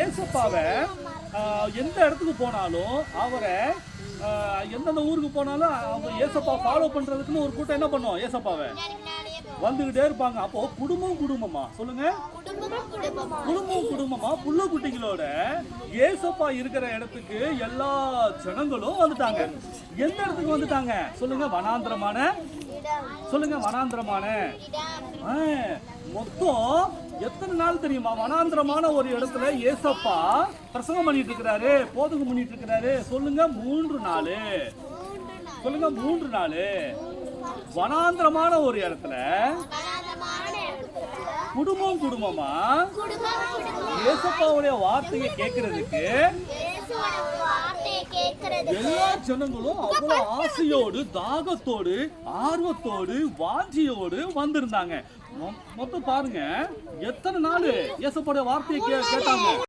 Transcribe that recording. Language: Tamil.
ஏசப்பாவை எந்த இடத்துக்கு போனாலும் அவரை எந்தெந்த ஊருக்கு போனாலும் அவங்க ஏசப்பா ஃபாலோ பண்றதுக்குன்னு ஒரு கூட்டம் என்ன பண்ணுவோம், ஏசப்பாவை வந்துகிட்டே இருப்பாங்க. அப்போ குடும்பமா சொல்லுங்க, குடும்பமா புள்ள குட்டிகளோட ஏசப்பா இருக்கிற இடத்துக்கு எல்லா ஜனங்களும் வந்துட்டாங்க. எந்த இடத்துக்கு வந்துட்டாங்க சொல்லுங்க, வனாந்திரமான மொத்தம் எத்தனை நாள் தெரியுமா? வனாந்திரமான ஒரு இடத்துல ஏசப்பா பிரசங்கம் பண்ணிட்டு இருக்கிறாரு, போதகம் பண்ணிட்டு இருக்கிறாரு. சொல்லுங்க 3 நாள். சொல்லுங்க 3 நாள் வனாந்திரமான ஒரு இடத்துல குடும்பமா ஏசப்பாவுடைய வார்த்தையை கேட்கறதுக்கு எல்லா ஜனங்களும் அவ்வளவு ஆசையோடு, தாகத்தோடு, ஆர்வத்தோடு, வாஞ்சியோடு வந்திருந்தாங்க. மொத்தம் பாருங்க, எத்தனை நாள் ஏசப்பாவுடைய வார்த்தையை கேட்டாங்க.